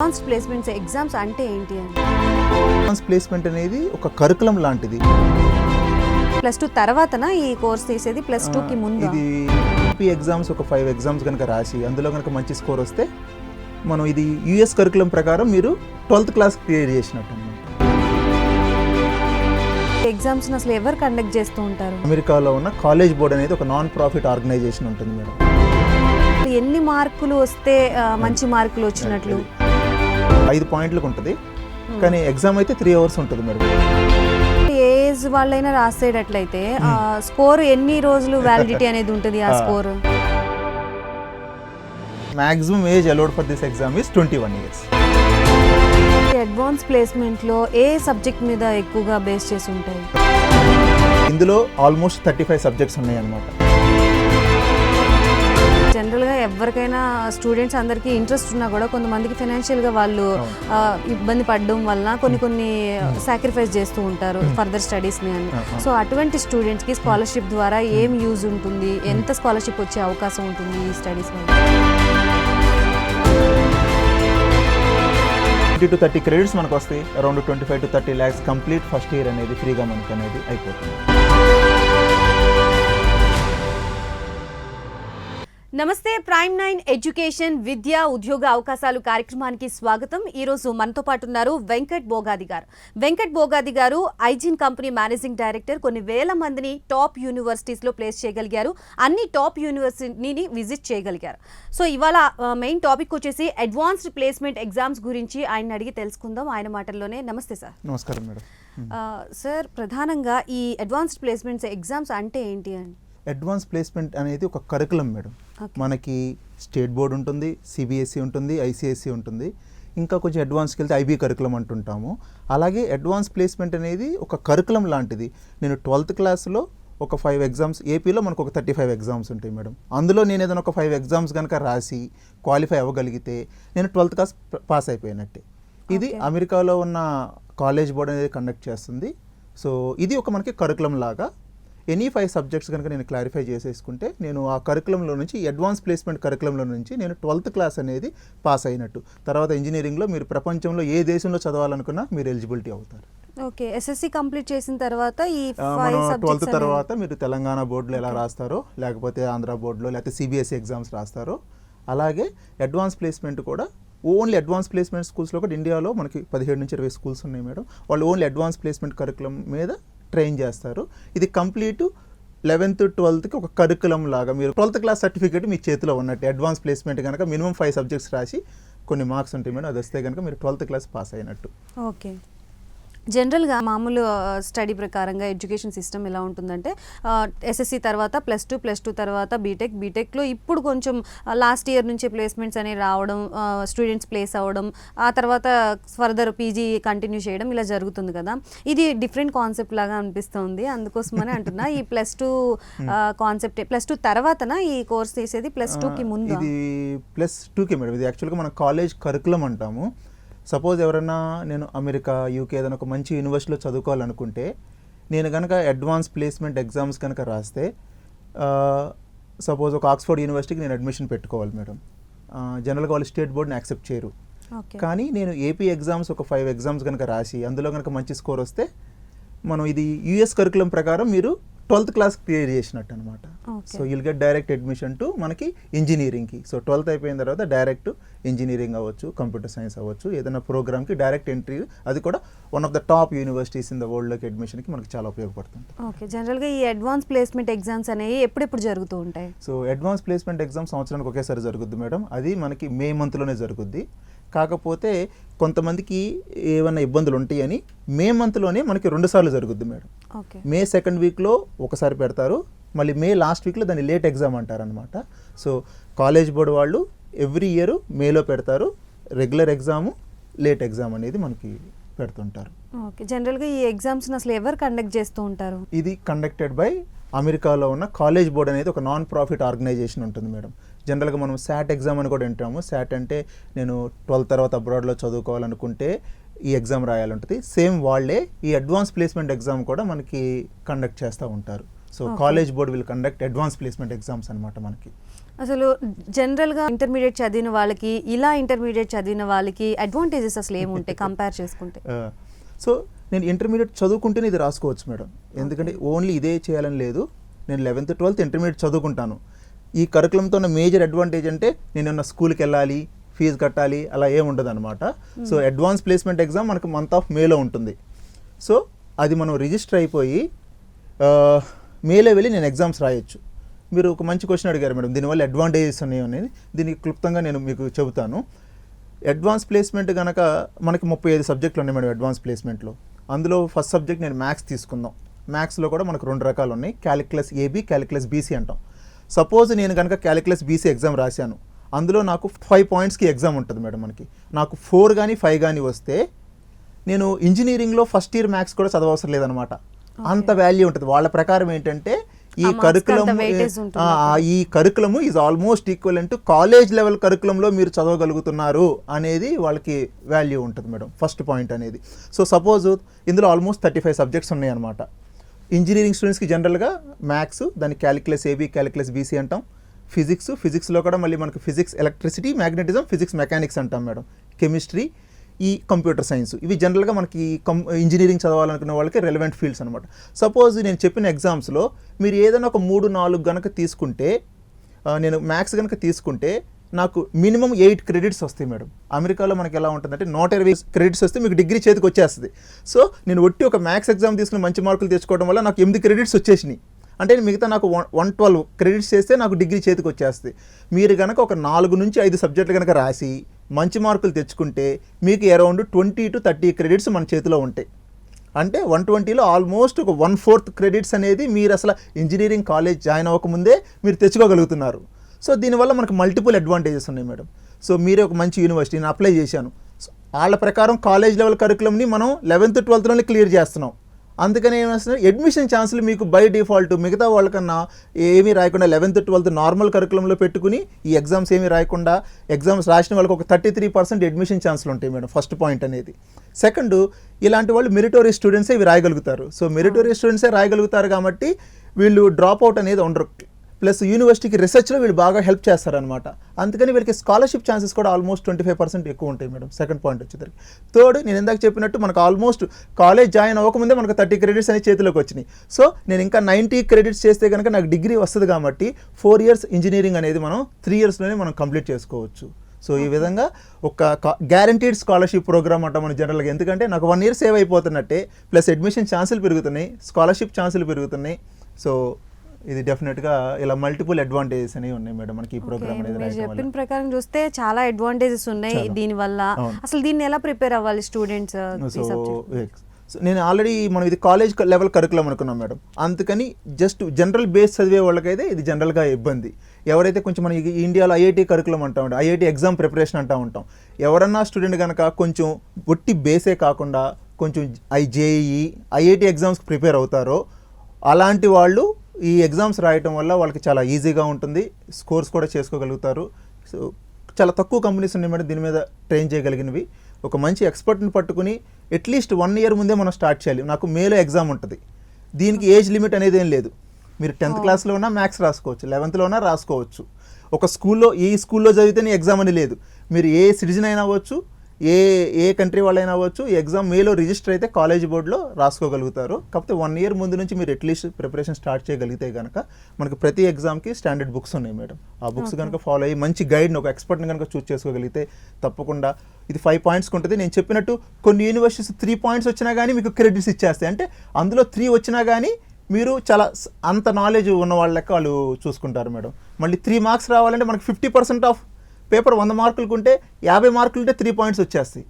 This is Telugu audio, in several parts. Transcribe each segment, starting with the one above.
అడ్వాన్స్డ్ ప్లేస్మెంట్స్ ఎగ్జామ్స్ అంటే ఏంటి అని? అడ్వాన్స్ ప్లేస్మెంట్ అనేది ఒక కరికులం లాంటిది. +2 తర్వాతనా ఈ కోర్స్ తీసేది? +2కి ముందు ఇది యూపీ ఎగ్జామ్స్ ఒక 5 ఎగ్జామ్స్ కనుక రాసి అందులో కనుక మంచి స్కోర్ వస్తే మనం ఇది యూఎస్ కరికులం ప్రకారం మీరు 12th క్లాస్ క్లియర్ చేసినట్టు అన్నమాట. ఎగ్జామ్స్ అసలు ఎవరు కండక్ట్ చేస్తూ ఉంటారు? అమెరికాలో ఉన్న కాలేజ్ బోర్డ్ అనేది ఒక నాన్ ప్రాఫిట్ ఆర్గనైజేషన్ ఉంటుంది మేడం. ఎన్ని మార్కులు వస్తే మంచి మార్కులు వచ్చినట్లు? 5 పాయింట్లకు ఉంటుంది, కానీ ఎగ్జామ్ అయితే 3 hours ఉంటుంది మేడం. ఏజ్ వాళ్ళైనా రాసేటట్లయితే స్కోర్ ఎన్ని రోజులు వ్యాలిడిటీ అనేది ఉంటుంది? ఆ score maximum age allowed for this exam is 21 years. Advance ప్లేస్మెంట్లో ఏ సబ్జెక్ట్ మీద ఎక్కువగా బేస్ చేసి ఉంటాయి? ఇందులో ఆల్మోస్ట్ 35 సబ్జెక్ట్స్ ఉన్నాయి అన్నమాట. జనరల్గా ఎవరికైనా స్టూడెంట్స్ అందరికీ ఇంట్రెస్ట్ ఉన్నా కూడా కొంతమందికి ఫైనాన్షియల్గా వాళ్ళు ఇబ్బంది పడడం వలన కొన్ని సాక్రిఫైస్ చేస్తూ ఉంటారు ఫర్దర్ స్టడీస్ని అని. సో అటువంటి స్టూడెంట్స్కి స్కాలర్షిప్ ద్వారా ఏం యూజ్ ఉంటుంది? ఎంత స్కాలర్షిప్ వచ్చే అవకాశం ఉంటుంది ఈ స్టడీస్ వల్ల? 20 to 30 credits మనకు వస్తాయి. Around 25 to 30 lakhs complete first year అనేది ఫ్రీగా మనకు అనేది అయిపోతుంది. నమస్తే, ప్రైమ్9 ఎడ్యుకేషన్ విద్య ఉద్యోగ అవకాశాలు కార్యక్రమానికి స్వాగతం. ఈరోజు మనతో పాటు ఉన్నారు వెంకట్ బోగాది గారు. వెంకట్ బోగాది గారు ఐజిన్ కంపెనీ మేనేజింగ్ డైరెక్టర్. కొన్ని వేల మందిని టాప్ యూనివర్సిటీస్లో ప్లేస్ చేయగలిగారు, అన్ని టాప్ యూనివర్సిటీని విజిట్ చేయగలిగారు. సో ఇవాళ మెయిన్ టాపిక్ వచ్చేసి అడ్వాన్స్డ్ ప్లేస్మెంట్ ఎగ్జామ్స్ గురించి ఆయన అడిగి తెలుసుకుందాం ఆయన మాటల్లోనే. నమస్తే సార్. నమస్కారం మేడం. సార్, ప్రధానంగా ఈ అడ్వాన్స్డ్ ప్లేస్మెంట్స్ ఎగ్జామ్స్ అంటే ఏంటి అని? అడ్వాన్స్ ప్లేస్మెంట్ అనేది ఒక కరికులం మేడం. మనకి స్టేట్ బోర్డ్ ఉంటుంది, సిబిఎస్ఈ ఉంటుంది, ఐసిఎస్ఈ ఉంటుంది, ఇంకా కొంచెం అడ్వాన్స్కి వెళ్తే ఐబీ కరికులం అంటుంటాము. అలాగే అడ్వాన్స్ ప్లేస్మెంట్ అనేది ఒక కరికులం లాంటిది. నేను 12th క్లాస్లో ఒక 5 ఎగ్జామ్స్, ఏపీలో మనకు ఒక 35 ఎగ్జామ్స్ ఉంటాయి మేడం. అందులో నేను ఏదైనా ఒక 5 ఎగ్జామ్స్ కనుక రాసి క్వాలిఫై అవ్వగలిగితే నేను 12th క్లాస్ పాస్ అయిపోయినట్టే. ఇది అమెరికాలో ఉన్న కాలేజ్ బోర్డ్ అనేది కండక్ట్ చేస్తుంది. సో ఇది ఒక మనకి కరికులం లాగా. ఎనీ 5 సబ్జెక్ట్స్ కనుక నేను క్లారిఫై చేసేసుకుంటే నేను ఆ కరికులంలో నుంచి, అడ్వాన్స్ ప్లేస్మెంట్ కరికులంలో నుంచి నేను 12th క్లాస్ అనేది పాస్ అయినట్టు. తర్వాత ఇంజనీరింగ్లో మీరు ప్రపంచంలో ఏ దేశంలో చదవాలనుకున్నా మీరు ఎలిజిబిలిటీ అవుతారు. ఓకే, ఎస్ఎస్సి కంప్లీట్ చేసిన తర్వాత ఈ 12th తర్వాత మీరు తెలంగాణ బోర్డులో ఎలా రాస్తారో, లేకపోతే ఆంధ్ర బోర్డులో, లేకపోతే సిబిఎస్ఈ ఎగ్జామ్స్ రాస్తారో, అలాగే అడ్వాన్స్ ప్లేస్మెంట్ కూడా ఓన్లీ అడ్వాన్స్ ప్లేస్మెంట్ స్కూల్స్లో కూడా ఇండియాలో మనకి 17 నుంచి 20 స్కూల్స్ ఉన్నాయి మేడం. వాళ్ళు ఓన్లీ అడ్వాన్స్ ప్లేస్మెంట్ కరికులం మీద ట్రైన్ చేస్తారు. ఇది కంప్లీట్ 11th 12thకి ఒక కరికులం లాగా. మీరు 12th క్లాస్ సర్టిఫికేట్ మీ చేతిలో ఉన్నట్టు. అడ్వాన్స్ ప్లేస్మెంట్ కనుక మినిమం 5 సబ్జెక్ట్స్ రాసి కొన్ని మార్క్స్ ఉంటాయి మేడం, అది వస్తే కనుక మీరు 12th క్లాస్ పాస్ అయినట్టు. ఓకే, జనరల్గా మామూలు స్టడీ ప్రకారంగా ఎడ్యుకేషన్ సిస్టమ్ ఎలా ఉంటుందంటే ఎస్ఎస్సి తర్వాత +2 తర్వాత బీటెక్లో ఇప్పుడు కొంచెం లాస్ట్ ఇయర్ నుంచి ప్లేస్మెంట్స్ అనేవి రావడం, స్టూడెంట్స్ ప్లేస్ అవ్వడం, ఆ తర్వాత ఫర్దర్ పీజీ కంటిన్యూ చేయడం ఇలా జరుగుతుంది కదా. ఇది డిఫరెంట్ కాన్సెప్ట్ లాగా అనిపిస్తుంది, అందుకోసమనే అంటున్నా. ఈ +2 కాన్సెప్ట్ +2 తర్వాతనా ఈ కోర్స్ తీసేది? +2కి ముందు? ఇది +2కి మేడం. ఇది యాక్చువల్గా మన కాలేజ్ కరికులం అంటాము. సపోజ్ ఎవరైనా నేను అమెరికా, యూకే ఏదైనా ఒక మంచి యూనివర్సిటీలో చదువుకోవాలనుకుంటే నేను కనుక అడ్వాన్స్ ప్లేస్మెంట్ ఎగ్జామ్స్ కనుక రాస్తే, సపోజ్ ఒక ఆక్స్ఫర్డ్ యూనివర్సిటీకి నేను అడ్మిషన్ పెట్టుకోవాలి మేడం. జనరల్గా వాళ్ళు స్టేట్ బోర్డ్ని యాక్సెప్ట్ చేయరు. కానీ నేను ఏపీ ఎగ్జామ్స్ ఒక 5 ఎగ్జామ్స్ కనుక రాసి అందులో కనుక మంచి స్కోర్ వస్తే మనం ఇది యూఎస్ కరికులం ప్రకారం మీరు 12th క్లాస్ క్లియర్ చేసినట్టు అనమాట. So you'll get direct admission to మనకి ఇంజనీరింగ్కి. సో 12th అయిపోయిన తర్వాత డైరెక్ట్ ఇంజనీరింగ్ అవ్వచ్చు, కంప్యూటర్ సైన్స్ అవ్వచ్చు, ఏదైనా ప్రోగ్రామ్కి డైరెక్ట్ ఎంట్రీ. అది కూడా one of the top universities in the వరల్డ్లోకి అడ్మిషన్కి మనకి చాలా ఉపయోగపడుతుంది. ఓకే, జనరల్గా ఈ అడ్వాన్స్ ప్లేస్మెంట్ ఎగ్జామ్స్ అనేవి ఎప్పుడెప్పుడు జరుగుతూ ఉంటాయి? సో అడ్వాన్స్ ప్లేస్మెంట్ ఎగ్జామ్ సంవత్సరానికి ఒకేసారి జరుగుద్ది మేడం. అది మనకి మే మంత్లోనే జరుగుద్ది. కాకపోతే కొంతమందికి ఏమైనా ఇబ్బందులు ఉంటాయని మే మంత్లోనే మనకి 2 సార్లు జరుగుద్ది మేడం. మే 2nd వీక్లో ఒకసారి పెడతారు, మళ్ళీ మే లాస్ట్ వీక్లో దాన్ని లేట్ ఎగ్జామ్ అంటారనమాట. సో కాలేజ్ బోర్డు వాళ్ళు ఎవ్రీ ఇయర్ మేలో పెడతారు. రెగ్యులర్ ఎగ్జాము, లేట్ ఎగ్జామ్ అనేది మనకి పెడుతుంటారు. ఓకే, జనరల్గా ఈ ఎగ్జామ్స్ అసలు ఎవరు కండక్ట్ చేస్తూ ఉంటారు? ఇది కండక్టెడ్ బై అమెరికాలో ఉన్న కాలేజ్ బోర్డ్ అనేది ఒక నాన్ ప్రాఫిట్ ఆర్గనైజేషన్ ఉంటుంది మేడం. జనరల్గా మనం శాట్ ఎగ్జామ్ అని కూడా వింటాము. శాట్ అంటే నేను 12th తర్వాత అబ్రాడ్లో చదువుకోవాలనుకుంటే ఈ ఎగ్జామ్ రాయాలంటుంది. సేమ్ వాళ్ళే ఈ అడ్వాన్స్ ప్లేస్మెంట్ ఎగ్జామ్ కూడా మనకి కండక్ట్ చేస్తూ ఉంటారు. So college board will conduct advance placement exams అనమాట మనకి. అసలు జనరల్గా ఇంటర్మీడియట్ చదివిన వాళ్ళకి ఇలా ఇంటర్మీడియట్ చదివిన వాళ్ళకి అడ్వాంటేజెస్ అసలు ఏముంటాయి కంపేర్ చేసుకుంటే? సో నేను ఇంటర్మీడియట్ చదువుకుంటేనే ఇది రాసుకోవచ్చు మేడం, ఎందుకంటే ఓన్లీ ఇదే చేయాలని లేదు. నేను 11th 12th ఇంటర్మీడియట్ చదువుకుంటాను. ఈ కరికులంతో ఉన్న మేజర్ అడ్వాంటేజ్ అంటే నేను స్కూల్కి వెళ్ళాలి, ఫీజు కట్టాలి, అలా ఏముండదు అనమాట. సో అడ్వాన్స్ ప్లేస్మెంట్ ఎగ్జామ్ మనకు మంత్ ఆఫ్ మేలో ఉంటుంది. సో అది మనం రిజిస్టర్ అయిపోయి మేలో వెళ్ళి నేను ఎగ్జామ్స్ రాయొచ్చు. మీరు ఒక మంచి క్వశ్చన్ అడిగారు మేడం, దీనివల్ల అడ్వాంటేజెస్ ఉన్నాయి అనేది. దీనికి క్లుప్తంగా నేను మీకు చెబుతాను. అడ్వాన్స్ ప్లేస్మెంట్ కనుక మనకి 35 సబ్జెక్టులు ఉన్నాయి మేడం అడ్వాన్స్ ప్లేస్మెంట్లో. అందులో ఫస్ట్ సబ్జెక్ట్ నేను మ్యాథ్స్ తీసుకుందాం. మ్యాథ్స్లో కూడా మనకు 2 రకాలు ఉన్నాయి, క్యాలిక్యులస్ ఏబీ, క్యాలిక్యులస్ బీసీ అంటాం. సపోజ్ నేను కనుక క్యాలిక్యులస్ బీసీ ఎగ్జామ్ రాశాను, అందులో నాకు 5 పాయింట్స్కి ఎగ్జామ్ ఉంటుంది మేడం. మనకి నాకు 4 కానీ 5 కానీ వస్తే నేను ఇంజనీరింగ్లో ఫస్ట్ ఇయర్ మ్యాథ్స్ కూడా చదవవసరం లేదనమాట. అంత వాల్యూ ఉంటుంది. వాళ్ళ ప్రకారం ఏంటంటే ఈ curriculum is almost equal to college level కరికులంలో మీరు చదవగలుగుతున్నారు అనేది వాళ్ళకి వాల్యూ ఉంటుంది మేడం, ఫస్ట్ పాయింట్ అనేది. సో సపోజ్ ఇందులో ఆల్మోస్ట్ 35 సబ్జెక్ట్స్ ఉన్నాయి అనమాట. ఇంజనీరింగ్ స్టూడెంట్స్కి జనరల్గా మ్యాథ్స్, దాన్ని క్యాలిక్యులస్ ఏబీ, క్యాలిక్యులస్ బీసీ అంటాం. ఫిజిక్స్లో కూడా మళ్ళీ మనకు physics electricity, magnetism, physics mechanics అంటాం మేడం. కెమిస్ట్రీ, ఈ కంప్యూటర్ సైన్స్, ఇవి జనరల్గా మనకి ఇంజనీరింగ్ చదవాలనుకునే వాళ్ళకి రెలవెంట్ ఫీల్డ్స్ అనమాట. సపోజ్ నేను చెప్పిన ఎగ్జామ్స్లో మీరు ఏదైనా ఒక 3-4 కనుక తీసుకుంటే, నేను మ్యాథ్స్ కనుక తీసుకుంటే నాకు మినిమం 8 క్రెడిట్స్ వస్తాయి మేడం. అమెరికాలో మనకి ఎలా ఉంటుందంటే 120 క్రెడిట్స్ వస్తే మీకు డిగ్రీ చేతికి వచ్చేస్తుంది. సో నేను ఒట్టి ఒక మ్యాథ్స్ ఎగ్జామ్ తీసుకుని మంచి మార్కులు తెచ్చుకోవడం వల్ల నాకు 8 క్రెడిట్స్ వచ్చేసినాయి. అంటే మిగతా నాకు 112 క్రెడిట్స్ చేస్తే నాకు డిగ్రీ చేతికి వచ్చేస్తుంది. మీరు కనుక ఒక 4 నుంచి 5 సబ్జెక్టులు కనుక రాసి మంచి మార్కులు తెచ్చుకుంటే మీకు అరౌండ్ 20 to 30 క్రెడిట్స్ మన చేతిలో ఉంటాయి. అంటే 120లో ఆల్మోస్ట్ ఒక 1/4 క్రెడిట్స్ అనేది మీరు అసలు ఇంజనీరింగ్ కాలేజ్ జాయిన్ అవ్వకముందే మీరు తెచ్చుకోగలుగుతున్నారు. సో దీనివల్ల మనకు మల్టిపుల్ అడ్వాంటేజెస్ ఉన్నాయి మేడం. సో మీరే ఒక మంచి యూనివర్సిటీని అప్లై చేశాను, వాళ్ళ ప్రకారం కాలేజ్ లెవెల్ కరికులంని మనం 11th 12thలోనే క్లియర్ చేస్తున్నాం. అందుకని ఏమవుతుంది, అడ్మిషన్ ఛాన్సులు మీకు బై డిఫాల్ట్ మిగతా వాళ్ళకన్నా ఏమీ రాయకుండా 11th 12th నార్మల్ కరికులంలో పెట్టుకుని ఈ ఎగ్జామ్స్ ఏమీ రాయకుండా ఎగ్జామ్స్ రాసిన వాళ్ళకి ఒక 33% అడ్మిషన్ ఛాన్సులు ఉంటాయి మేడం, ఫస్ట్ పాయింట్ అనేది. సెకండ్, ఇలాంటి వాళ్ళు మెరిటోరియస్ స్టూడెంట్సే ఇవి రాయగలుగుతారు. సో మెరిటోరియస్ స్టూడెంట్సే రాయగలుగుతారు కాబట్టి వీళ్ళు డ్రాప్ అవుట్ అనేది ఉండరు. ప్లస్ యూనివర్సిటీకి రీసెర్చ్లో వీళ్ళు బాగా హెల్ప్ చేస్తారనమాట. అందుకని వీళ్ళకి స్కాలర్షిప్ ఛాన్సెస్ కూడా ఆల్మోస్ట్ 25% ఎక్కువ ఉంటాయి మేడం. సెకండ్ పాయింట్ వచ్చేసరికి. థర్డ్, నేను ఇందాక చెప్పినట్టు మనకు ఆల్మోస్ట్ కాలేజ్ జాయిన్ అవ్వకముందే మనకు 30 క్రెడిట్స్ అనేవి చేతిలోకి వచ్చినాయి. సో నేను ఇంకా 90 క్రెడిట్స్ చేస్తే కనుక నాకు డిగ్రీ వస్తుంది కాబట్టి 4 years ఇంజనీరింగ్ అనేది మనం 3 yearsలోనే మనం కంప్లీట్ చేసుకోవచ్చు. సో ఈ విధంగా ఒక గ్యారంటీడ్ స్కాలర్షిప్ ప్రోగ్రామ్ అంటాం మనం జనరల్గా. ఎందుకంటే నాకు 1 year సేవ్ అయిపోతున్నట్టే, ప్లస్ అడ్మిషన్ ఛాన్సులు పెరుగుతున్నాయి, స్కాలర్షిప్ ఛాన్సులు పెరుగుతున్నాయి. సో ఇది డెఫినెట్గా ఇలా మల్టిపుల్ అడ్వాంటేజెస్ అనేవి ఉన్నాయి మేడం మనకి ఈ ప్రోగ్రామ్ అనేది. మీరు చెప్పిన ప్రకారం చూస్తే చాలా అడ్వాంటేజెస్ ఉన్నాయి దీనివల్ల. అసలు దీన్ని ఎలా ప్రిపేర్ అవ్వాలి స్టూడెంట్స్? సో నేను ఆల్రెడీ మనం ఇది కాలేజ్ లెవెల్ కరికులం అనుకున్నాం మేడం. అందుకని జస్ట్ జనరల్ బేస్ చదివే వాళ్ళకైతే ఇది జనరల్గా ఇబ్బంది. ఎవరైతే కొంచెం మన ఇండియాలో ఐఐటి కరికులం అంటూ ఉంటాం, ఐఐటి ఎగ్జామ్ ప్రిపరేషన్ అంటూ ఉంటాం. ఎవరన్నా స్టూడెంట్ కనుక కొంచెం ఒట్టి బేసే కాకుండా కొంచెం జేఈఈ ఐఐటి ఎగ్జామ్స్కి ప్రిపేర్ అవుతారో అలాంటి వాళ్ళు ఈ ఎగ్జామ్స్ రాయటం వల్ల వాళ్ళకి చాలా ఈజీగా ఉంటుంది, స్కోర్స్ కూడా చేసుకోగలుగుతారు. సో చాలా తక్కువ కంపెనీస్ ఉన్నాయి మేడం దీని మీద ట్రైన్ చేయగలిగినవి. ఒక మంచి ఎక్స్పర్ట్ని పట్టుకుని అట్లీస్ట్ 1 year ముందే మనం స్టార్ట్ చేయాలి. నాకు మేలో ఎగ్జామ్ ఉంటుంది, దీనికి ఏజ్ లిమిట్ అనేది ఏం లేదు. మీరు 10th క్లాస్లో ఉన్నా మ్యాథ్స్ రాసుకోవచ్చు, 11thలో ఉన్నా రాసుకోవచ్చు. ఒక స్కూల్లో ఈ స్కూల్లో చదివితేనే ఎగ్జామ్ అని లేదు. మీరు ఏ సిటిజన్ అయినా అవ్వచ్చు, ఏ కంట్రీ వాళ్ళైనా అవ్వచ్చు. ఈ ఎగ్జామ్ మేలో రిజిస్టర్ అయితే కాలేజ్ బోర్డులో రాసుకోగలుగుతారు. కాకపోతే 1 year ముందు నుంచి మీరు అట్లీస్ట్ ప్రిపరేషన్ స్టార్ట్ చేయగలిగితే కనుక మనకు ప్రతి ఎగ్జామ్కి స్టాండర్డ్ బుక్స్ ఉన్నాయి మేడం. ఆ బుక్స్ కనుక ఫాలో అయ్యి మంచి గైడ్ని, ఒక ఎక్స్పర్ట్ని కనుక చూస్ చేసుకోగలిగితే తప్పకుండా ఇది 5 points ఉంటుంది. నేను చెప్పినట్టు కొన్ని యూనివర్సిటీస్ 3 points వచ్చినా కానీ మీకు క్రెడిట్స్ ఇచ్చేస్తాయి. అంటే అందులో 3 వచ్చినా కానీ మీరు చాలా అంత నాలెడ్జ్ ఉన్న వాళ్ళ లెక్క వాళ్ళు చూసుకుంటారు మేడం. మళ్ళీ 3 marks రావాలంటే మనకు 50% ఆఫ్ పేపర్ 100 మార్కులకు ఉంటే 50 మార్కులు ఉంటే 3 points వచ్చేస్తాయి.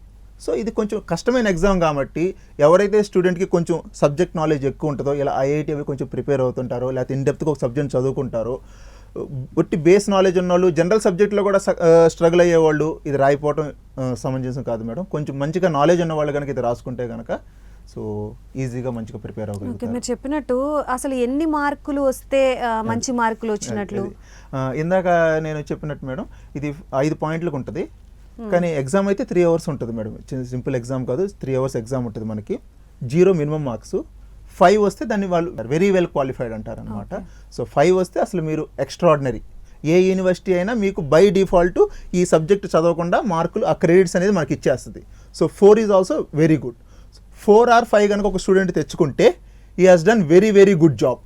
సో ఇది కొంచెం కష్టమైన ఎగ్జామ్ కాబట్టి ఎవరైతే స్టూడెంట్కి కొంచెం సబ్జెక్ట్ నాలెడ్జ్ ఎక్కువ ఉంటుందో, ఇలా ఐఐటి అవి కొంచెం ప్రిపేర్ అవుతుంటారో, లేకపోతే ఇన్డెప్త్గా ఒక సబ్జెక్ట్ చదువుకుంటారో, ఒట్టి బేస్ నాలెడ్జ్ ఉన్నవాళ్ళు, జనరల్ సబ్జెక్ట్లో కూడా స్ట్రగుల్ అయ్యేవాళ్ళు ఇది రాయిపోవటం సమంజసం కాదు మేడం. కొంచెం మంచిగా నాలెడ్జ్ ఉన్న వాళ్ళు కనుక ఇది రాసుకుంటే కనుక సో ఈజీగా మంచిగా ప్రిపేర్ అవ్వగలుగుతారు. మీరు చెప్పినట్టు అసలు ఎన్ని మార్కులు వస్తే మంచి మార్కులు వచ్చినట్లు? ఇందాక నేను చెప్పినట్టు మేడం ఇది 5 points ఉంటుంది, కానీ ఎగ్జామ్ అయితే 3 hours ఉంటుంది మేడం. సింపుల్ ఎగ్జామ్ కాదు, 3 hours ఎగ్జామ్ ఉంటుంది మనకి. 0 minimum marks, 5 వస్తే దాన్ని వాళ్ళు వెరీ వెల్ క్వాలిఫైడ్ అంటారు అనమాట. సో 5 వస్తే అసలు మీరు ఎక్స్ట్రాడినరీ. ఏ యూనివర్సిటీ అయినా మీకు బై డిఫాల్ట్ ఈ సబ్జెక్ట్ చదవకుండా మార్కులు ఆ క్రెడిట్స్ అనేది మనకి ఇచ్చేస్తుంది. So 4 is also very good. 4 or 5 కనుక ఒక స్టూడెంట్ తెచ్చుకుంటే ఈ has done very very good job.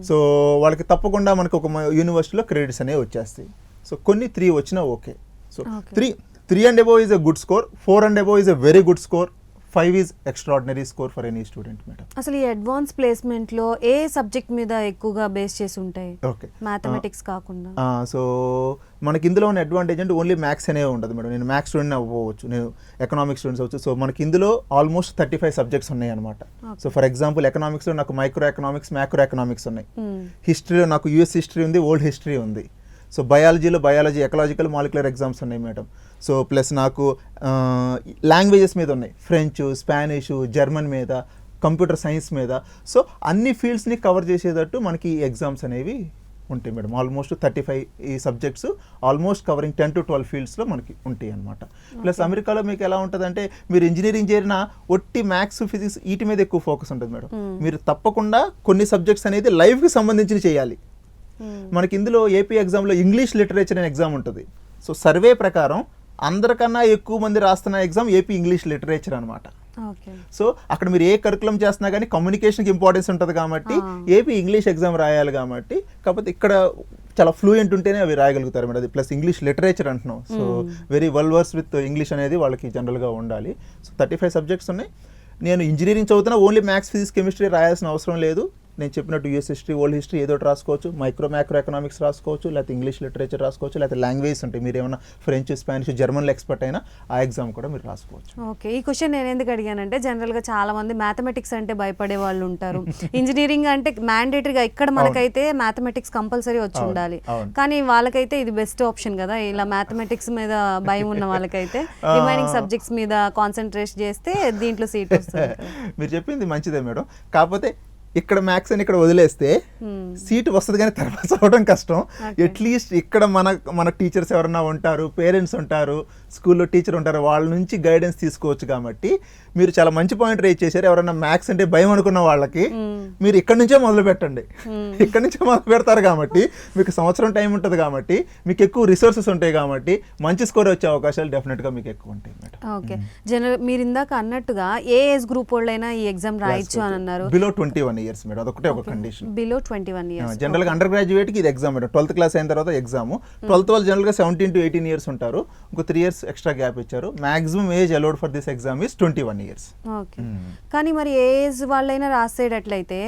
So వాళ్ళకి తప్పకుండా మనకు ఒక యూనివర్సిటీలో క్రెడిట్స్ అనేవి వచ్చేస్తాయి. సో కొన్ని 3 వచ్చినా okay. So 3 and above is a good score, 4 and above is a very good score, 5 is extraordinary score for any student, madam. అసలు ఈ అడ్వాన్స్ ప్లేస్మెంట్ లో ఏ సబ్జెక్ట్ మీద ఎక్కువగా బేస్ చేసి ఉంటాయి? ఓకే, మ్యాథమెటిక్స్ కాకుండా. సో మనకి ఇందులో ఉన్న అడ్వాంటేజ్ అంటే ఓన్లీ మ్యాథ్స్ అనేవి ఉండదు మేడం. నేను మ్యాథ్స్ స్టూడెంట్ అవ్వచ్చు, నేను ఎకనామిక్స్ స్టూడెంట్స్ అవ్వచ్చు. సో మనకి ఇందులో ఆల్మోస్ట్ 35 సబ్జెక్ట్స్ ఉన్నాయి అనమాట. సో ఫర్ ఎగ్జాంపుల్ ఎకనామిక్స్లో నాకు మైక్రో ఎకనామిక్స్, మ్యాక్రో ఎకనామిక్స్ ఉన్నాయి. హిస్టరీలో నాకు యూఎస్ హిస్టరీ ఉంది, ఓల్డ్ హిస్టరీ ఉంది. So biology, ecological, molecular exams ఉన్నాయి మేడం. సో ప్లస్ నాకు లాంగ్వేజెస్ మీద ఉన్నాయి, ఫ్రెంచ్, స్పానిష్, జర్మన్ మీద, కంప్యూటర్ సైన్స్ మీద. సో అన్ని ఫీల్డ్స్ని కవర్ చేసేటట్టు మనకి ఈ ఎగ్జామ్స్ అనేవి ఉంటాయి మేడం. ఆల్మోస్ట్ 35 ఈ సబ్జెక్ట్స్ ఆల్మోస్ట్ కవరింగ్ 10 to 12 ఫీల్డ్స్లో మనకి ఉంటాయి అనమాట. ప్లస్ అమెరికాలో మీకు ఎలా ఉంటుందంటే మీరు ఇంజనీరింగ్ చేరిన ఒట్టి మ్యాథ్స్, ఫిజిక్స్ వీటి మీద ఎక్కువ ఫోకస్ ఉంటుంది మేడం. మీరు తప్పకుండా కొన్ని సబ్జెక్ట్స్ అనేది లైఫ్కి సంబంధించి చేయాలి. మనకి ఇందులో ఏపీ ఎగ్జామ్లో ఇంగ్లీష్ లిటరేచర్ అనే ఎగ్జామ్ ఉంటుంది. సో సర్వే ప్రకారం అందరికన్నా ఎక్కువ మంది రాస్తున్న ఎగ్జామ్ ఏపీ ఇంగ్లీష్ లిటరేచర్ అనమాట. సో అక్కడ మీరు ఏ కరికులం చేస్తున్నా కానీ కమ్యూనికేషన్కి ఇంపార్టెన్స్ ఉంటుంది కాబట్టి ఏపీ ఇంగ్లీష్ ఎగ్జామ్ రాయాలి కాబట్టి. కాకపోతే ఇక్కడ చాలా ఫ్లూయెంట్ ఉంటేనే అవి రాయగలుగుతారు మేడం. అది ప్లస్ ఇంగ్లీష్ లిటరేచర్ అంటున్నాం. So very well verse with English అనేది వాళ్ళకి జనరల్గా ఉండాలి. సో 35 సబ్జెక్ట్స్ ఉన్నాయి. నేను ఇంజనీరింగ్ చదువుతున్నా ఓన్లీ మ్యాథ్స్, ఫిజిక్స్, కెమిస్ట్రీ రాయాల్సిన అవసరం లేదు. నేను చెప్పినట్టు యూఎస్ హిస్టరీ, ఓల్డ్ హిస్టరీ ఏదో రాసుకోవచ్చు, మైక్రో ఎకనామిక్స్ రాసుకోవచ్చు, లేకపోతే ఇంగ్లీష్ లిటరేచర్ రాసుకోవచ్చు, లేకపోతే లాంగ్వేజ్ ఉంటాయి. మీరు ఏమైనా ఫ్రెంచ్, స్పానిష్, జర్మన్లో ఎక్స్పర్ట్ అయినా ఆ ఎగ్జామ్ కూడా మీరు రాసుకోవచ్చు. ఓకే, ఈ క్వశ్చన్ నేను ఎందుకు అడిగానంటే జనరల్గా చాలా మంది మ్యాథమెటిక్స్ అంటే భయపడే వాళ్ళు ఉంటారు. ఇంజనీరింగ్ అంటే మ్యాండేటరీగా ఇక్కడ మనకైతే మ్యాథమెటిక్స్ కంపల్సరీ వచ్చి ఉండాలి, కానీ వాళ్ళకైతే ఇది బెస్ట్ ఆప్షన్ కదా. ఇలా మ్యాథమెటిక్స్ మీద భయం ఉన్న వాళ్ళకైతే రిమైనింగ్ సబ్జెక్ట్స్ మీద కాన్సన్ట్రేట్ చేస్తే దీంట్లో సీట్ వస్తుంది. మీరు చెప్పింది మంచిదే మేడం. కాకపోతే ఇక్కడ మ్యాథ్స్ అని ఇక్కడ వదిలేస్తే సీట్ వస్తుంది కానీ తర్వాత చదవడం కష్టం. అట్లీస్ట్ ఇక్కడ మన టీచర్స్ ఎవరన్నా ఉంటారు, పేరెంట్స్ ఉంటారు, స్కూల్లో టీచర్ ఉంటారు, వాళ్ళ నుంచి గైడెన్స్ తీసుకోవచ్చు. కాబట్టి మీరు చాలా మంచి పాయింట్ రేజ్ చేశారు. ఎవరన్నా మ్యాథ్స్ అంటే భయం అనుకున్న వాళ్ళకి మీరు ఇక్కడ నుంచే మొదలు పెట్టండి. ఇక్కడ నుంచే మొదలు పెడతారు కాబట్టి మీకు సంవత్సరం టైం ఉంటుంది కాబట్టి మీకు ఎక్కువ రిసోర్సెస్ ఉంటాయి కాబట్టి మంచి స్కోర్ వచ్చే అవకాశాలు డెఫినెట్గా మీకు ఎక్కువ ఉంటాయి మేడం. ఓకే, జనరల్ మీరు ఇందాక అన్నట్టుగా ఏ ఏజ్ గ్రూప్ వాళ్ళైనా ఈ ఎగ్జామ్ రాయొచ్చు అని అన్నారు. బిలో 21 years మేడం, అదొకటే ఒక కండిషన్. బిలో 21 years జనరల్గా అండర్ గ్రాడ్యుయేట్కి ఇది ఎగ్జామ్ మేడం. 12th క్లాస్ అయిన తర్వాత ఎగ్జామ్. 12th వాళ్ళు జనరల్గా 17 to 18 years ఉంటారు. ఇంకో 3 years ఎక్స్ట్రా గ్యాప్ ఇచ్చారు. Maximum age allowed for this exam is 21 years. Okay, కానీ మరి ఏ ఏజ్ వాళ్ళైనా రాసేటట్లయితే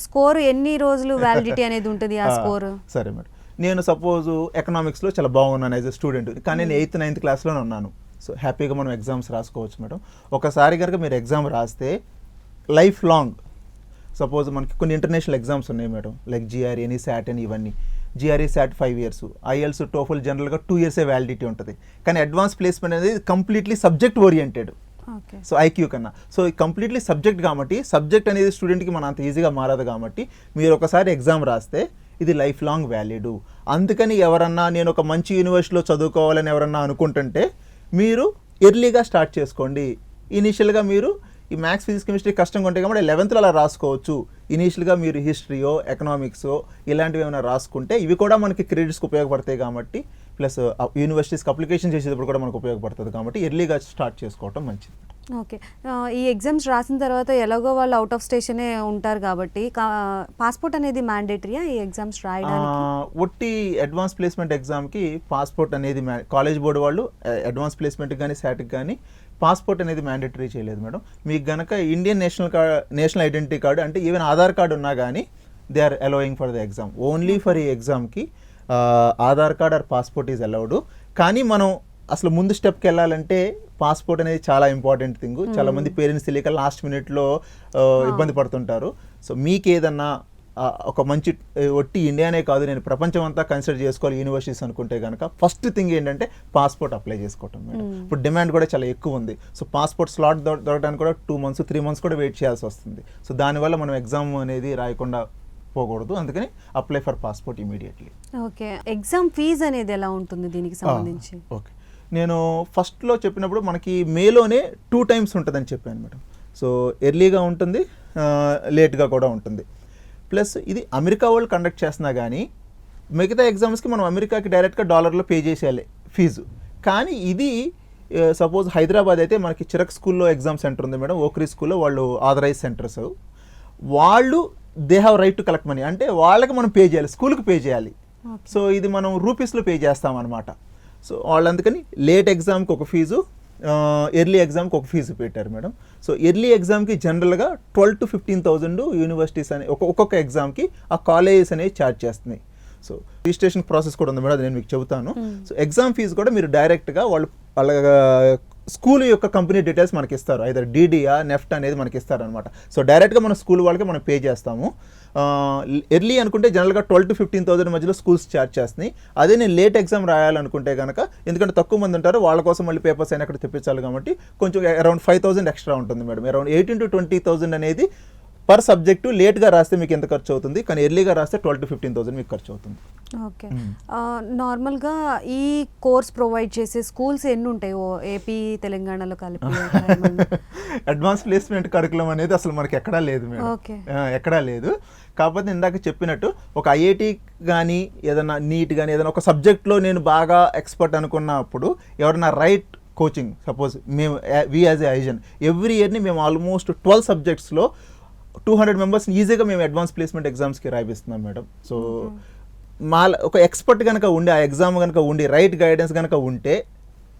స్కోర్ ఎన్ని రోజులు వ్యాలిడిటీ అనేది ఉంటుంది ఆ స్కోర్? సరే మేడం, నేను సపోజ్ ఎకనామిక్స్లో చాలా బాగున్నాను యాజ్ ఎ స్టూడెంట్, కానీ నేను 8th, 9th క్లాస్లోనే ఉన్నాను. సో హ్యాపీగా మనం ఎగ్జామ్స్ రాసుకోవచ్చు మేడం. ఒకసారి కనుక మీరు ఎగ్జామ్ రాస్తే లైఫ్ లాంగ్, సపోజ్ మనకి కొన్ని ఇంటర్నేషనల్ ఎగ్జామ్స్ ఉన్నాయి మేడం, లైక్ జిఆర్ఈ అని, శాట్ అని, ఇవన్నీ. GRE SAT 5 years, IELTS, TOEFL జనరల్గా 2 years వ్యాలిడిటీ ఉంటుంది. కానీ అడ్వాన్స్ ప్లేస్మెంట్ అనేది completely subject oriented. So IQ కన్నా సో కంప్లీట్లీ సబ్జెక్ట్ కాబట్టి సబ్జెక్ట్ అనేది స్టూడెంట్కి మన అంత ఈజీగా మారదు కాబట్టి మీరు ఒకసారి ఎగ్జామ్ రాస్తే ఇది లైఫ్ లాంగ్ వ్యాలిడ్. అందుకని ఎవరన్నా నేను ఒక మంచి యూనివర్సిటీలో చదువుకోవాలని ఎవరన్నా అనుకుంటుంటే మీరు ఎర్లీగా స్టార్ట్ చేసుకోండి. ఇనీషియల్గా మీరు ఈ మ్యాథ్స్, ఫిజిక్స్, కెమిస్ట్రీ కష్టంగా ఉంటాయి కాబట్టి 11th అలా రాసుకోవచ్చు. ఇనీషియల్గా మీరు హిస్టరీయో, ఎకనామిక్సో ఇలాంటివి ఏమైనా రాసుకుంటే ఇవి కూడా మనకి క్రెడిట్స్కి ఉపయోగపడతాయి కాబట్టి, ప్లస్ యూనివర్సిటీస్కి అప్లికేషన్ చేసేటప్పుడు కూడా మనకు ఉపయోగపడుతుంది కాబట్టి ఎర్లీగా స్టార్ట్ చేసుకోవటం మంచిది. ఓకే, ఈ ఎగ్జామ్స్ రాసిన తర్వాత ఎలాగో వాళ్ళు అవుట్ ఆఫ్ స్టేషనే ఉంటారు కాబట్టి పాస్పోర్ట్ అనేది మ్యాండేటరీయా ఈ ఎగ్జామ్స్ రాయడానికి? ఒట్టి అడ్వాన్స్ ప్లేస్మెంట్ ఎగ్జామ్కి పాస్పోర్ట్ అనేది కాలేజ్ బోర్డు వాళ్ళు అడ్వాన్స్ ప్లేస్మెంట్కి కానీ, శాట్కి కానీ పాస్పోర్ట్ అనేది మ్యాండేటరీ చేయలేదు మేడం. మీకు గనక ఇండియన్ నేషనల్ ఐడెంటిటీ కార్డు అంటే ఈవెన్ ఆధార్ కార్డు ఉన్నా కానీ they are allowing for the exam. Only for ఈ ఎగ్జామ్కి Aadhaar card or passport is allowed. కానీ మనం అసలు ముందు స్టెప్కి వెళ్ళాలంటే పాస్పోర్ట్ అనేది చాలా ఇంపార్టెంట్ థింగ్. చాలా మంది పేరెంట్స్ తెలియక లాస్ట్ మినిట్లో ఇబ్బంది పడుతుంటారు. సో మీకు ఏదన్నా ఒక మంచి ఒట్టి ఇండియానే కాదు నేను ప్రపంచం అంతా కన్సిడర్ చేసుకోవాలి యూనివర్సిటీస్ అనుకుంటే కనుక ఫస్ట్ థింగ్ ఏంటంటే పాస్పోర్ట్ అప్లై చేసుకోవటం మేడం. ఇప్పుడు డిమాండ్ కూడా చాలా ఎక్కువ ఉంది. సో పాస్పోర్ట్ స్లాట్ దొరకడానికి కూడా 2 months 3 months కూడా వెయిట్ చేయాల్సి వస్తుంది. సో దానివల్ల మనం ఎగ్జామ్ అనేది రాయకుండా పోకూడదు. అందుకని apply for passport immediately. Okay, exam fee అనేది ఎలా ఉంటుంది దీనికి సంబంధించి? ఓకే, నేను ఫస్ట్లో చెప్పినప్పుడు మనకి మేలోనే 2 times ఉంటుందని చెప్పాను మేడం. సో ఎర్లీగా ఉంటుంది, లేట్గా కూడా ఉంటుంది. ప్లస్ ఇది అమెరికా వాళ్ళు కండక్ట్ చేస్తున్నా కానీ మిగతా ఎగ్జామ్స్కి మనం అమెరికాకి డైరెక్ట్గా డాలర్లో పే చేసేయాలి ఫీజు. కానీ ఇది సపోజ్ హైదరాబాద్ అయితే మనకి చిరక్ స్కూల్లో ఎగ్జామ్ సెంటర్ ఉంది మేడం, ఓక్రీ స్కూల్లో వాళ్ళు ఆథరైజ్ సెంటర్స్, వాళ్ళు they have right to collect money, అంటే వాళ్ళకి మనం పే చేయాలి, స్కూల్కి పే చేయాలి. సో ఇది మనం రూపీస్లో పే చేస్తాం అనమాట. సో వాళ్ళు అందుకని లేట్ ఎగ్జామ్కి ఒక ఫీజు, ఎర్లీ ఎగ్జామ్కి ఒక ఫీజు పెట్టారు మేడం. సో ఎర్లీ ఎగ్జామ్కి జనరల్గా 12,000 to 15,000 యూనివర్సిటీస్ అనే ఒక్కొక్క ఎగ్జామ్కి ఆ కాలేజెస్ అనేవి ఛార్జ్ చేస్తున్నాయి. సో రిజిస్ట్రేషన్ ప్రాసెస్ కూడా ఉంది మేడం, అది నేను మీకు చెబుతాను. సో ఎగ్జామ్ ఫీజు కూడా మీరు డైరెక్ట్గా వాళ్ళ స్కూల్ యొక్క కంపెనీ డీటెయిల్స్ మనకి ఇస్తారు, ఐదర్ డీడీఆ నెఫ్ట్ అనేది మనకి ఇస్తారనమాట. సో డైరెక్ట్గా మన స్కూల్ వాళ్ళకి మనం పే చేస్తాము. ఎర్లీ అనుకుంటే జనరల్గా 12,000 to 15,000 మధ్యలో స్కూల్స్ ఛార్జ్ చేస్తున్నాయి. అదే నేను లేట్ ఎగ్జామ్ రాయాలనుకుంటే కనుక, ఎందుకంటే తక్కువ మంది ఉంటారు, వాళ్ళ కోసం మళ్ళీ పేపర్స్ అయినా అక్కడ తెప్పించాలి కాబట్టి కొంచెం అరౌండ్ 5,000 ఎక్స్ట్రా ఉంటుంది మేడం. అరౌండ్ 18,000 to 20,000 అనేది పర్ సబ్జెక్టు. లేట్గా రాస్తే మీకు ఎంత ఖర్చు అవుతుంది, కానీ ఎర్లీగా రాస్తే 12,000 to 15,000 మీకు ఖర్చు అవుతుంది. ఓకే. నార్మల్గా ఈ కోర్స్ ప్రొవైడ్ చేసే స్కూల్స్ ఎన్ని ఉంటాయి ఏపీ తెలంగాణలో కలిపి? అడ్వాన్స్ ప్లేస్మెంట్ కరికులం అనేది అసలు మనకి ఎక్కడా లేదు మేడం, ఎక్కడా లేదు. కాకపోతే ఇందాక చెప్పినట్టు ఒక ఐఐటి కానీ ఏదైనా నీట్ కానీ ఏదైనా ఒక సబ్జెక్ట్లో నేను బాగా ఎక్స్పర్ట్ అనుకున్నప్పుడు ఎవరైనా రైట్ కోచింగ్, సపోజ్ మేము వి యాజ్ ఏ ఐజన్ ఎవ్రీ ఇయర్ని మేము ఆల్మోస్ట్ 12 సబ్జెక్ట్స్లో 200 మెంబర్స్ని ఈజీగా మేము అడ్వాన్స్ ప్లేస్మెంట్ ఎగ్జామ్స్కి రాయిస్తున్నాం మేడం. సో మా ఒక ఎక్స్పర్ట్ కనుక ఉండి, ఆ ఎగ్జామ్ కనుక ఉండి, రైట్ గైడెన్స్ కనుక ఉంటే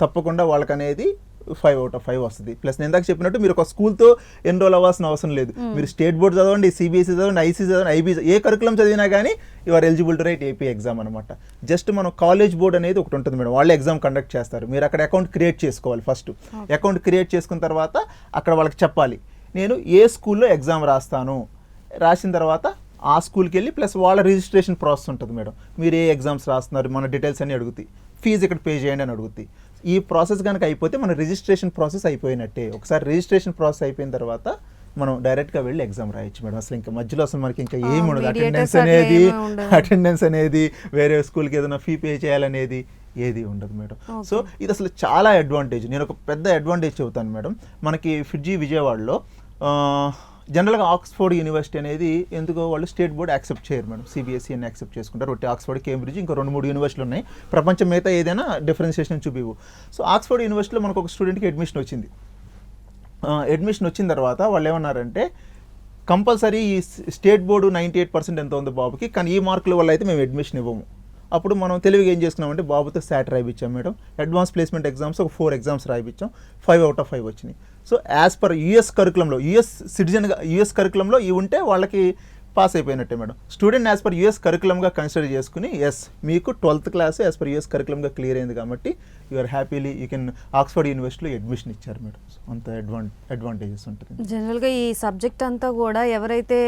తప్పకుండా వాళ్ళకి అనేది 5 out of 5 వస్తుంది. ప్లస్ నేను ఇందాక చెప్పినట్టు మీరు ఒక స్కూల్తో ఎన్రోల్ అవ్వాల్సిన అవసరం లేదు. మీరు స్టేట్ బోర్డ్ చదవండి, సిబిఎస్ఈ చదవండి, ఐసీ చదవండి, ఐబీ, ఏ కరికులం చదివినా కానీ you are eligible to write AP exam అనమాట. జస్ట్ మనం కాలేజ్ బోర్డ్ అనేది ఒకటి ఉంటుంది మేడం, వాళ్ళే ఎగ్జామ్ కండక్ట్ చేస్తారు. మీరు అక్కడ అకౌంట్ క్రియేట్ చేసుకోవాలి. ఫస్ట్ అకౌంట్ క్రియేట్ చేసుకున్న తర్వాత అక్కడ వాళ్ళకి చెప్పాలి నేను ఏ స్కూల్లో ఎగ్జామ్ రాస్తాను. రాసిన తర్వాత ఆ స్కూల్కి వెళ్ళి ప్లస్ వాళ్ళ రిజిస్ట్రేషన్ ప్రాసెస్ ఉంటుంది మేడం. మీరు ఏ ఎగ్జామ్స్ రాస్తున్నారు, మన డీటెయిల్స్ అన్ని అడుగుతాయి, ఫీజు ఇక్కడ పే చేయండి అని అడుగుతాయి. ఈ ప్రాసెస్ కనుక అయిపోతే మన రిజిస్ట్రేషన్ ప్రాసెస్ అయిపోయినట్టే. ఒకసారి రిజిస్ట్రేషన్ ప్రాసెస్ అయిపోయిన తర్వాత మనం డైరెక్ట్గా వెళ్ళి ఎగ్జామ్ రాయొచ్చు మేడం. అసలు ఇంకా మధ్యలో అసలు మనకి ఇంకా ఏమి ఉండదు. అటెండెన్స్ అనేది వేరే స్కూల్కి ఏదైనా ఫీ పే చేయాలనేది ఏది ఉండదు మేడం. సో ఇది అసలు చాలా అడ్వాంటేజ్. నేను ఒక పెద్ద అడ్వాంటేజ్ చెబుతాను మేడం. మనకి ఫిడ్జీ విజయవాడలో జనరల్గా ఆక్స్ఫోర్డ్ యూనివర్సిటీ అనేది ఎందుకో వాళ్ళు స్టేట్ బోర్డ్ యాక్సెప్ట్ చేయరు మేడం, సిబిఎస్ఈ అని యాక్సెప్ట్ చేసుకుంటారు. ఒకటి ఆక్స్ఫోర్డ్, కేంబ్రిడ్జ్, ఇంకా 2-3 యూనివర్సిటీలు ఉన్నాయి. ప్రపంచం మిగతా ఏదైనా డిఫరెన్షియేషన్ చూపివు. సో ఆక్స్ఫోర్డ్ యూనివర్సిటీలో మనకు ఒక స్టూడెంట్కి అడ్మిషన్ వచ్చింది. అడ్మిషన్ వచ్చిన తర్వాత వాళ్ళు ఏమన్నారంటే కంపల్సరీ ఈ స్టేట్ బోర్డు 98% ఎంత ఉంది బాబుకి, కానీ ఈ మార్కుల వల్ల అయితే మేము అడ్మిషన్ ఇవ్వము. అప్పుడు మనం తెలివిగా ఏం చేసుకున్నామంటే బాబుతో శాట్ రాయిపించాం మేడం. అడ్వాన్స్ ప్లేస్మెంట్ ఎగ్జామ్స్ ఒక 4 ఎగ్జామ్స్ రాయిపించాం. 5 out of 5 వచ్చినాయి. సో యాజ్ పర్ యుఎస్ కరికులంలో, యుఎస్ సిటిజన్గా యుఎస్ కరికులంలో ఇవి ఉంటే వాళ్ళకి పాస్ అయిపోయినట్టే madam. Student as per US కరికులంగా కన్సిడర్ చేసుకుని ఎస్ మీకు 12th class as per US కరికులంగా క్లియర్ అయింది కాబట్టి you're happily you can Oxford యూనివర్సిటీలో అడ్మిషన్ ఇచ్చారు మేడం. అంత అడ్వాంటేజెస్ ఉంటుంది. జనరల్గా ఈ సబ్జెక్ట్ అంతా కూడా ఎవరైతే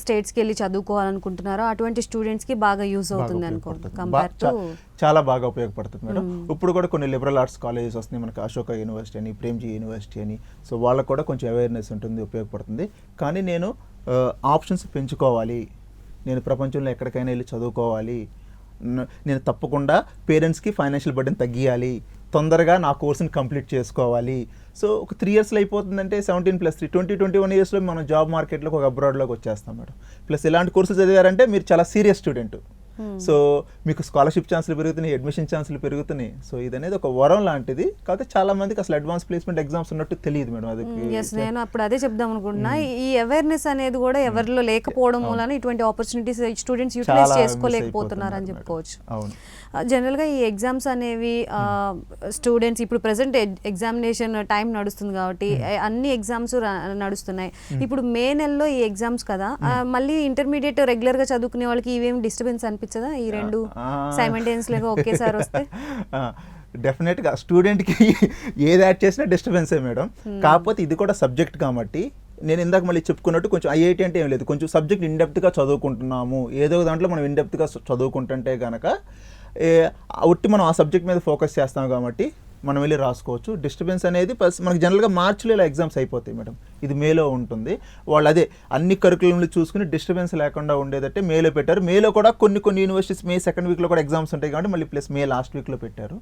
స్టేట్స్కి వెళ్ళి చదువుకోవాలనుకుంటున్నారో అటువంటి స్టూడెంట్స్కి బాగా యూజ్ అవుతుంది అనుకోండి. కంపేర్ టు చాలా బాగా ఉపయోగపడుతుంది మేడం. ఇప్పుడు కూడా కొన్ని లిబరల్ ఆర్ట్స్ కాలేజెస్ వస్తున్నాయి మనకి, అశోక యూనివర్సిటీ అని, ప్రేమ్జీ యూనివర్సిటీ అని. సో వాళ్ళకు కూడా కొంచెం అవేర్నెస్ ఉంటుంది, ఉపయోగపడుతుంది. కానీ నేను ఆప్షన్స్ పెంచుకోవాలి, నేను ప్రపంచంలో ఎక్కడికైనా వెళ్ళి చదువుకోవాలి, నేను తప్పకుండా పేరెంట్స్కి ఫైనాన్షియల్ బర్డెన్ తగ్గియాలి, తొందరగా నా కోర్సుని కంప్లీట్ చేసుకోవాలి. సో ఒక 3 yearsలో అయిపోతుందంటే 17+3 21 yearsలో మనం జాబ్ మార్కెట్లోకి ఒక అబ్రాడ్లోకి వచ్చేస్తాం మేడం. ప్లస్ ఇలాంటి కోర్సులు చదివారంటే మీరు చాలా సీరియస్ స్టూడెంట్. సో మీకు స్కాలర్షిప్ ఛాన్సులు పెరుగుతున్నాయి, అడ్మిషన్ ఛాన్సులు పెరుగుతున్నాయి. సో ఇది అనేది ఒక వరం లాంటిది. కాకపోతే చాలా మందికి అసలు అడ్వాన్స్ ప్లేస్మెంట్ ఎగ్జామ్స్ ఉన్నట్టు తెలియదు మేడం. అది నేను అప్పుడు అదే చెప్దాం అనుకుంటున్నా. ఈ అవేర్నెస్ అనేది కూడా ఎవరిలో లేకపోవడం వలన ఇటువంటి ఆపర్చునిటీస్ స్టూడెంట్స్ యూటిలైజ్ చేసుకోలేకపోతున్నారు అని చెప్పుకోవచ్చు. జనరల్గా ఈ ఎగ్జామ్స్ అనేవి స్టూడెంట్స్ ఇప్పుడు ప్రెసెంట్ ఎగ్జామినేషన్ టైం నడుస్తుంది కాబట్టి అన్ని ఎగ్జామ్స్ నడుస్తున్నాయి. ఇప్పుడు మే నెలలో ఈ ఎగ్జామ్స్ కదా, మళ్ళీ ఇంటర్మీడియట్ రెగ్యులర్గా చదువుకునే వాళ్ళకి ఇవేం డిస్టర్బెన్స్ అనిపించదా ఈ రెండు సైమల్టేనియస్లీగా ఒకేసారి వస్తే? డెఫినెట్గా స్టూడెంట్కి ఏది యాడ్ చేసినా డిస్టర్బెన్సే మేడం. కాకపోతే ఇది కూడా సబ్జెక్ట్ కాబట్టి నేను ఇందాక మళ్ళీ చెప్పుకున్నట్టు కొంచెం ఐఐటి అంటే ఏం లేదు, కొంచెం సబ్జెక్ట్ ఇన్డెప్త్గా చదువుకుంటున్నాము, ఏదో దాంట్లో మనం ఇన్డెప్త్గా చదువుకుంటుంటే కనుక ఒట్టి మనం ఆ సబ్జెక్ట్ మీద ఫోకస్ చేస్తాం కాబట్టి మనం వెళ్ళి రాసుకోవచ్చు. డిస్టర్బెన్స్ అనేది మనకి జనరల్గా మార్చిలో ఇలా ఎగ్జామ్స్ అయిపోతాయి మేడం. ఇది మేలో ఉంటుంది. వాళ్ళు అదే అన్ని కరికులంలు చూసుకుని డిస్టర్బెన్స్ లేకుండా ఉండేదంటే మేలో పెట్టారు. మేలో కూడా కొన్ని యూనివర్సిటీస్ మే సెకండ్ వీక్లో కూడా ఎగ్జామ్స్ ఉంటాయి కాబట్టి మళ్ళీ ప్లస్ మే లాస్ట్ వీక్లో పెట్టారు.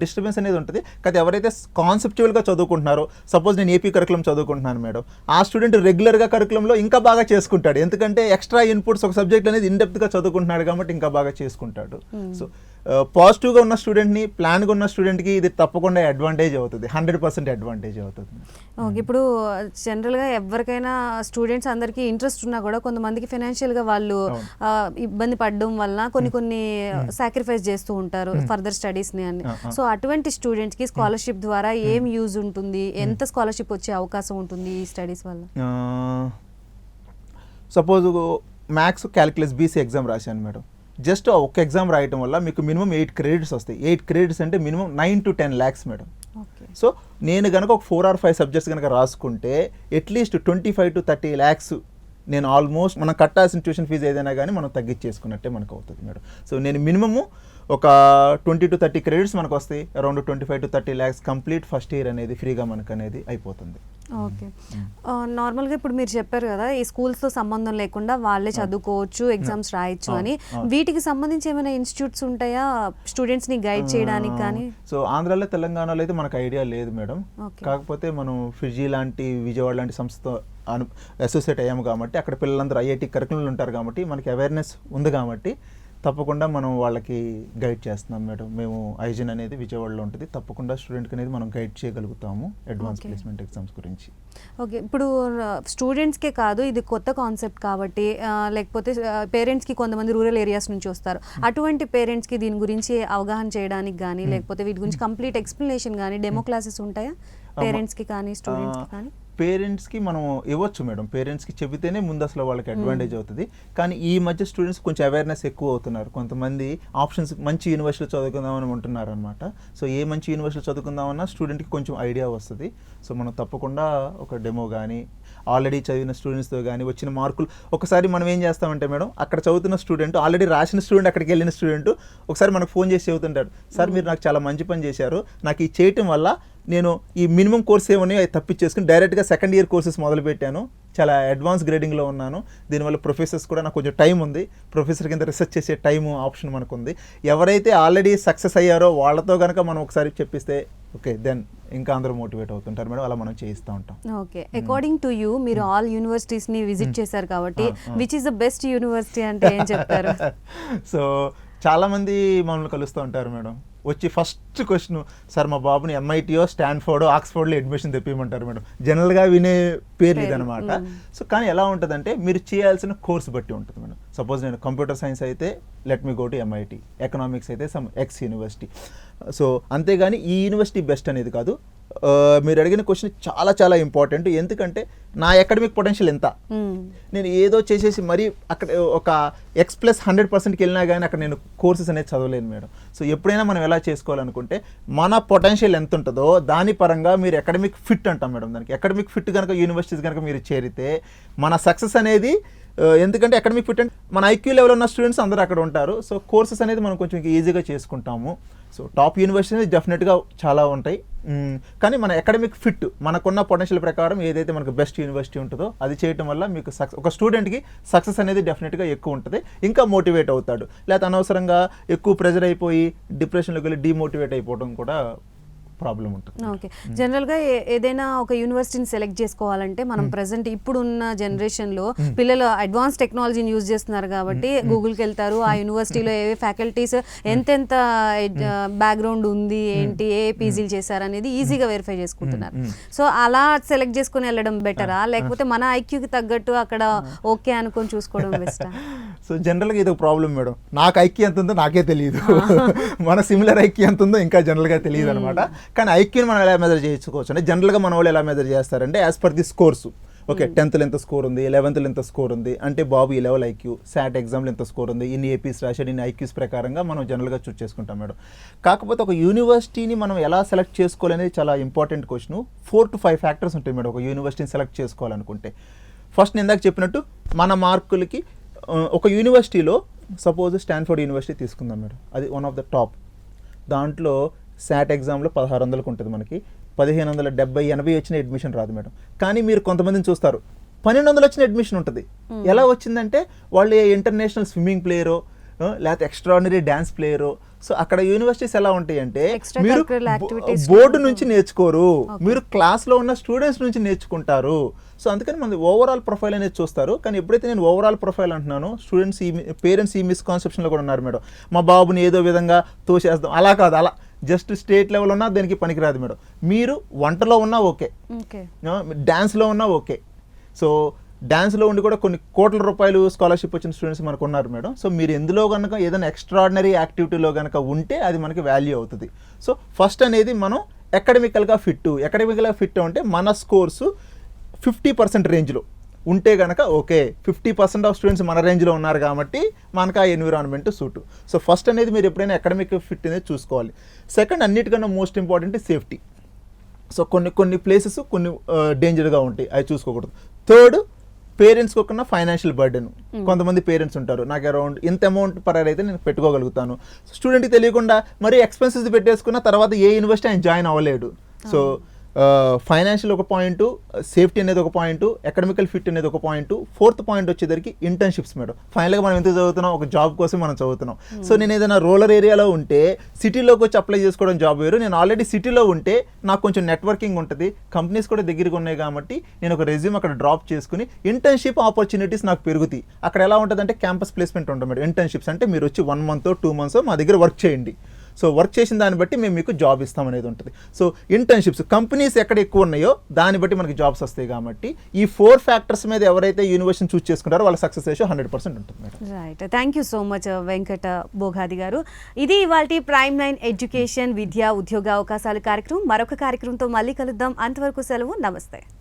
డిస్టర్బెన్స్ అనేది ఉంటుంది. కానీ ఎవరైతే కాన్సెప్చువల్గా చదువుకుంటున్నారో, సపోజ్ నేను ఏపీ కరికులం చదువుకుంటున్నాను మేడం, ఆ స్టూడెంట్ రెగ్యులర్గా కరికులంలో ఇంకా బాగా చేసుకుంటాడు. ఎందుకంటే ఎక్స్ట్రా ఇన్పుట్స్ ఒక సబ్జెక్ట్ అనేది ఇన్డెప్త్గా చదువుకుంటున్నాడు కాబట్టి ఇంకా బాగా చేసుకుంటాడు. సో పాజిటివ్గా ఉన్న స్టూడెంట్ని, ప్లాన్గా ఉన్న స్టూడెంట్కి ఇది తప్పకుండా అడ్వాంటేజ్ అవుతుంది, 100% అడ్వాంటేజ్ అవుతుంది. ఓకే, ఇప్పుడు జనరల్గా ఎవరికైనా స్టూడెంట్స్ అందరికీ ఇంట్రెస్ట్ ఉన్నా కూడా కొంతమందికి ఫైనాన్షియల్గా వాళ్ళు ఇబ్బంది పడడం వల్ల కొన్ని సాక్రిఫైస్ చేస్తూ ఉంటారు ఫర్దర్ స్టడీస్ని అని. సో అటువంటి స్టూడెంట్స్కి స్కాలర్షిప్ ద్వారా ఏం యూజ్ ఉంటుంది, ఎంత స్కాలర్షిప్ వచ్చే అవకాశం ఉంటుంది ఈ స్టడీస్ వల్ల? Suppose maths calculus BC exam రాశాను మేడం. జస్ట్ ఒక ఎగ్జామ్ రాయటం వల్ల మీకు మినిమం 8 క్రెడిట్స్ వస్తాయి. 8 క్రెడిట్స్ అంటే minimum 9 to 10 lakhs madam. So నేను కనుక ఒక 4 or 5 సబ్జెక్ట్స్ కనుక రాసుకుంటే అట్లీస్ట్ 25 to 30 lakhs నేను ఆల్మోస్ట్ మనం కట్టాల్సిన ట్యూషన్ ఫీజు ఏదైనా కానీ మనం తగ్గించేసుకున్నట్టే మనకు అవుతుంది మేడం. సో నేను మినిమము ఒక 20 to 30 క్రెడిట్స్ మనకు వస్తాయి. Around 25 to 30 lakhs complete first year అనేది ఫ్రీగా మనకు అనేది అయిపోతుంది. ఓకే, నార్మల్గా ఇప్పుడు మీరు చెప్పారు కదా ఈ స్కూల్స్తో సంబంధం లేకుండా వాళ్ళే చదువుకోవచ్చు, ఎగ్జామ్స్ రాయొచ్చు అని. వీటికి సంబంధించి ఏమైనా ఇన్స్టిట్యూట్స్ ఉంటాయా స్టూడెంట్స్ని గైడ్ చేయడానికి కానీ? సో ఆంధ్రాలో, తెలంగాణలో అయితే మనకు ఐడియా లేదు మేడం. కాకపోతే మనం ఫిజీ లాంటి, విజయవాడ లాంటి సంస్థతో అసోసియేట్ అయ్యాము కాబట్టి అక్కడ పిల్లలందరూ ఐఐటి కరికులంలో ఉంటారు కాబట్టి మనకి అవేర్నెస్ ఉంది కాబట్టి తప్పకుండా మనం వాళ్ళకి గైడ్ చేస్తున్నాం మేడం. మేము ఐజన్ అనేది విజయవాడలో ఉంటుంది. తప్పకుండా స్టూడెంట్కి అనేది మనం గైడ్ చేయగలుగుతాము అడ్వాన్స్ ప్లేస్మెంట్ ఎగ్జామ్స్ గురించి. ఓకే, ఇప్పుడు స్టూడెంట్స్కే కాదు, ఇది కొత్త కాన్సెప్ట్ కాబట్టి లేకపోతే పేరెంట్స్కి కొంతమంది రూరల్ ఏరియాస్ నుంచి వస్తారు. అటువంటి పేరెంట్స్కి దీని గురించి అవగాహన చేయడానికి కానీ లేకపోతే వీటి గురించి కంప్లీట్ ఎక్స్ప్లెనేషన్ కానీ డెమో క్లాసెస్ ఉంటాయా పేరెంట్స్కి కానీ స్టూడెంట్స్కి కానీ? పేరెంట్స్కి మనం ఇవ్వచ్చు మేడం. పేరెంట్స్కి చెబితేనే ముందు అసలు వాళ్ళకి అడ్వాంటేజ్ అవుతుంది. కానీ ఈ మధ్య స్టూడెంట్స్ కొంచెం అవేర్నెస్ ఎక్కువ అవుతున్నారు. కొంతమంది ఆప్షన్స్ మంచి యూనివర్సిటీలో చదువుకుందామని ఉంటున్నారు అనమాట. సో ఏ మంచి యూనివర్సిటీలో చదువుకుందామన్నా స్టూడెంట్కి కొంచెం ఐడియా వస్తుంది. సో మనం తప్పకుండా ఒక డెమో కానీ ఆల్రెడీ చదివిన స్టూడెంట్స్తో కానీ వచ్చిన మార్కులు ఒకసారి మనం ఏం చేస్తామంటే మేడం, అక్కడ చదువుతున్న స్టూడెంట్, ఆల్రెడీ రాసిన స్టూడెంట్, అక్కడికి వెళ్ళిన స్టూడెంట్ ఒకసారి మనకు ఫోన్ చేసి చెబుతుంటాడు, సార్ మీరు నాకు చాలా మంచి పని చేశారు, నాకు ఈ చేయటం వల్ల నేను ఈ మినిమం కోర్స్ ఏమని అది తప్పించేసుకుని డైరెక్ట్గా సెకండ్ ఇయర్ కోర్సెస్ మొదలుపెట్టాను, చాలా అడ్వాన్స్ గ్రేడింగ్లో ఉన్నాను, దీనివల్ల ప్రొఫెసర్స్ కూడా నాకు కొంచెం టైం ఉంది, ప్రొఫెసర్ కింద రీసెర్చ్ చేసే టైం ఆప్షన్ మనకు ఉంది. ఎవరైతే ఆల్రెడీ సక్సెస్ అయ్యారో వాళ్ళతో కనుక మనం ఒకసారి చెప్పిస్తే ఓకే దెన్ ఇంకా అందరూ మోటివేట్ అవుతుంటారు మేడం. అలా మనం చేయిస్తూ ఉంటాం. ఓకే, అకార్డింగ్ టు యూ మీరు ఆల్ యూనివర్సిటీస్ని విజిట్ చేశారు కాబట్టి which is the best university అంటే ఏం చెప్తారు? సో చాలామంది మమ్మల్ని కలుస్తూ ఉంటారు మేడం. వచ్చి ఫస్ట్ క్వశ్చన్, సార్ మా బాబుని ఎంఐటీయో, స్టాన్ఫోర్డో, ఆక్స్ఫోర్డ్లో అడ్మిషన్ తెప్పిమంటారు మేడం. జనరల్గా వినే పేర్లు ఇదనమాట. సో కానీ ఎలా ఉంటుందంటే మీరు చేయాల్సిన కోర్సు బట్టి ఉంటుంది మేడం. సపోజ్ నేను కంప్యూటర్ సైన్స్ అయితే let me go to MIT, economics అయితే సమ్ ఎక్స్ యూనివర్సిటీ. సో అంతేగాని ఈ యూనివర్సిటీ బెస్ట్ అనేది కాదు. మీరు అడిగిన క్వశ్చన్ చాలా చాలా ఇంపార్టెంట్. ఎందుకంటే నా అకాడమిక్ పొటెన్షియల్ ఎంత, నేను ఏదో చేసేసి మరీ అక్కడ ఒక X+100%కి వెళ్ళినా కానీ అక్కడ నేను కోర్సెస్ అనేది చదవలేను మేడం. సో ఎప్పుడైనా మనం ఎలా చేసుకోవాలనుకుంటే మన పొటెన్షియల్ ఎంత ఉంటుందో దాని పరంగా మీరు అకాడమిక్ ఫిట్ అంటాం మేడం. దానికి అకాడమిక్ ఫిట్ కనుక యూనివర్సిటీస్ కనుక మీరు చేరితే మన సక్సెస్ అనేది, ఎందుకంటే అకాడమిక్ ఫిట్ అంటే మన ఐక్యూ లెవెల్ ఉన్న స్టూడెంట్స్ అందరూ అక్కడ ఉంటారు. సో కోర్సెస్ అనేది మనం కొంచెం ఈజీగా చేసుకుంటాము. సో టాప్ యూనివర్సిటీస్ డెఫినెట్గా చాలా ఉంటాయి. కానీ మన అకాడమిక్ ఫిట్, మనకున్న పొటెన్షియల్ ప్రకారం ఏదైతే మనకు బెస్ట్ యూనివర్సిటీ ఉంటుందో అది చేయటం వల్ల మీకు ఒక స్టూడెంట్కి సక్సెస్ అనేది డెఫినెట్గా ఎక్కువ ఉంటుంది. ఇంకా మోటివేట్ అవుతాడు. లేకపోతే అనవసరంగా ఎక్కువ ప్రెజర్ అయిపోయి డిప్రెషన్లోకి వెళ్ళి డిమోటివేట్ అయిపోవడం కూడా ప్రాబ్లం ఉంటుంది. ఓకే, జనరల్గా ఏదైనా ఒక యూనివర్సిటీని సెలెక్ట్ చేసుకోవాలంటే మనం ప్రజెంట్ ఇప్పుడున్న జనరేషన్లో పిల్లలు అడ్వాన్స్ టెక్నాలజీని యూజ్ చేస్తున్నారు కాబట్టి గూగుల్కి వెళ్తారు, ఆ యూనివర్సిటీలో ఏ ఫ్యాకల్టీస్ ఎంతెంత బ్యాక్గ్రౌండ్ ఉంది, ఏంటి, ఏ పీజీలు చేశారు అనేది ఈజీగా వెరిఫై చేసుకుంటున్నారు. సో అలా సెలెక్ట్ చేసుకుని వెళ్ళడం బెటరా, లేకపోతే మన ఐక్యూకి తగ్గట్టు అక్కడ ఓకే అనుకొని చూసుకోవడం బెస్టా? సో జనరల్గా ఇది ఒక ప్రాబ్లం మేడం. నాకు ఐక్యూ ఎంత ఉందో నాకే తెలియదు, మన సిమిలర్ ఐక్యూ ఎంత ఉందో ఇంకా జనరల్గా తెలియదు అనమాట. కానీ ఐక్యూని మనం ఎలా మెజర్ చేసుకోవచ్చు అంటే జనరల్గా మన వాళ్ళు ఎలా మెజర్ చేస్తారంటే as per the scores. Okay, 10th ఎంత స్కోర్ ఉంది, 11th ఎంత స్కోర్ ఉంది అంటే బాబు ఈ లెవెల్ ఐక్యూ, శాట్ ఎగ్జామ్లో ఎంత స్కోర్ ఉంది, ఇన్ని ఏపీస్ రాశాడు, ఇన్ని ఐక్యూస్ ప్రకారంగా మనం జనరల్గా చూస్ చేసుకుంటాం మేడం. కాకపోతే ఒక యూనివర్సిటీని మనం ఎలా సెలెక్ట్ చేసుకోవాలనేది చాలా ఇంపార్టెంట్ క్వశ్చన్. 4 to 5 ఫ్యాక్టర్స్ ఉంటాయి మేడం ఒక యూనివర్సిటీని సెలెక్ట్ చేసుకోవాలనుకుంటే. ఫస్ట్ నేను ఇందాక చెప్పినట్టు మన మార్కులకి ఒక యూనివర్సిటీలో సపోజ్ స్టాన్ఫోర్డ్ యూనివర్సిటీ తీసుకుందాం మేడం, అది వన్ ఆఫ్ ద టాప్. దాంట్లో శాట్ ఎగ్జామ్లో 1600కు ఉంటుంది మనకి, 1570, 80 వచ్చిన అడ్మిషన్ రాదు మేడం. కానీ మీరు కొంతమందిని చూస్తారు 1200 వచ్చిన అడ్మిషన్ ఉంటుంది. ఎలా వచ్చిందంటే వాళ్ళు ఇంటర్నేషనల్ స్విమ్మింగ్ ప్లేయరో లేకపోతే ఎక్స్ట్రాడినరీ డ్యాన్స్ ప్లేయరో. సో అక్కడ యూనివర్సిటీస్ ఎలా ఉంటాయి అంటే మీరు బోర్డు నుంచి నేర్చుకోరు, మీరు క్లాస్లో ఉన్న స్టూడెంట్స్ నుంచి నేర్చుకుంటారు. సో అందుకని మన ఓవరాల్ ప్రొఫైల్ అనేది చూస్తారు. కానీ ఎప్పుడైతే నేను ఓవరాల్ ప్రొఫైల్ అంటున్నాను, స్టూడెంట్స్ పేరెంట్స్ ఈ మిస్కాన్సెప్షన్లో కూడా ఉన్నారు మేడం. మా బాబుని ఏదో విధంగా తోసేద్దాం, అలా కాదు. అలా జస్ట్ స్టేట్ లెవెల్ ఉన్నా దానికి పనికిరాదు మేడం. మీరు వంటలో ఉన్నా ఓకే, డ్యాన్స్లో ఉన్నా ఓకే. సో డ్యాన్స్లో ఉండి కూడా కొన్ని కోట్ల రూపాయలు స్కాలర్షిప్ వచ్చిన స్టూడెంట్స్ మనకు ఉన్నారు మేడం. సో మీరు ఎందులో కనుక ఏదైనా ఎక్స్ట్రాడినరీ యాక్టివిటీలో కనుక ఉంటే అది మనకి వాల్యూ అవుతుంది. సో ఫస్ట్ అనేది మనం అకాడమికల్గా ఫిట్ అంటే మన స్కోర్సు 50% రేంజ్లో ఉంటే కనుక ఓకే. 50% ఆఫ్ స్టూడెంట్స్ మన రేంజ్లో ఉన్నారు కాబట్టి మనకు ఆ ఎన్విరాన్మెంట్ సూటు. సో ఫస్ట్ అనేది మీరు ఎప్పుడైనా అకాడమిక్ ఫిట్ అనేది చూసుకోవాలి. సెకండ్, అన్నిటికన్నా మోస్ట్ ఇంపార్టెంట్ సేఫ్టీ. సో కొన్ని ప్లేసెస్ కొన్ని డేంజర్గా ఉంటాయి, అవి చూసుకోకూడదు. థర్డ్, పేరెంట్స్కి ఒక ఫైనాన్షియల్ బర్డెన్. కొంతమంది పేరెంట్స్ ఉంటారు, నాకు అరౌండ్ ఇంత అమౌంట్ పర్ ఇయర్ అయితే నేను పెట్టుకోగలుగుతాను. స్టూడెంట్కి తెలియకుండా మరీ ఎక్స్పెన్సెస్ పెట్టేసుకున్న తర్వాత ఏ యూనివర్సిటీ ఆయన జాయిన్ అవ్వలేడు. సో ఫైనాన్షియల్ ఒక పాయింట్, సేఫ్టీ అనేది ఒక పాయింట్, అకాడమికల్ ఫిట్ అనేది ఒక పాయింట్. ఫోర్త్ పాయింట్ వచ్చేసరికి ఇంటర్న్షిప్స్ మేడం. ఫైనల్గా మనం ఎంత చదువుతున్నాం, ఒక జాబ్ కోసం మనం చదువుతున్నాం. సో నేను ఏదైనా రూరల్ ఏరియాలో ఉంటే సిటీలోకి వచ్చి అప్లై చేసుకోవడం జాబ్ వేరు. నేను ఆల్రెడీ సిటీలో ఉంటే నాకు కొంచెం నెట్వర్కింగ్ ఉంటుంది, కంపెనీస్ కూడా దగ్గరగా ఉన్నాయి కాబట్టి నేను ఒక రెజ్యూమ్ అక్కడ డ్రాప్ చేసుకుని ఇంటర్న్షిప్ ఆపర్చునిటీస్ నాకు పెరుగుతాయి. అక్కడ ఎలా ఉంటుందంటే క్యాంపస్ ప్లేస్మెంట్ ఉంటుంది మేడం. ఇంటర్న్షిప్స్ అంటే మీరు వచ్చి 1 month 2 months మా దగ్గర వర్క్ చేయండి. సో వర్క్ చేసిన దాన్ని బట్టి మేము మీకు జాబ్ ఇస్తాం అనేది ఉంటుంది. సో ఇంటర్న్షిప్స్ కంపెనీస్ ఎక్కడ ఎక్కువ ఉన్నాయో దాన్ని బట్టి మనకి జాబ్స్ వస్తాయి కాబట్టి ఈ 4 ఫ్యాక్టర్స్ మీద ఎవరైతే యూనివర్సిటీ చూస్ చేసుకుంటారో వాళ్ళ సక్సెస్ రేషియో 100% ఉంటుంది madam. Right, thank you so much Venkata Bogadi గారు. ఇది ఇవాల్టి ప్రైమ్9 ఎడ్యుకేషన్ విద్యా ఉద్యోగ అవకాశాలు కార్యక్రమం. మరొక కార్యక్రమంతో మళ్ళీ కలుద్దాం. అంతవరకు సెలవు, నమస్తే.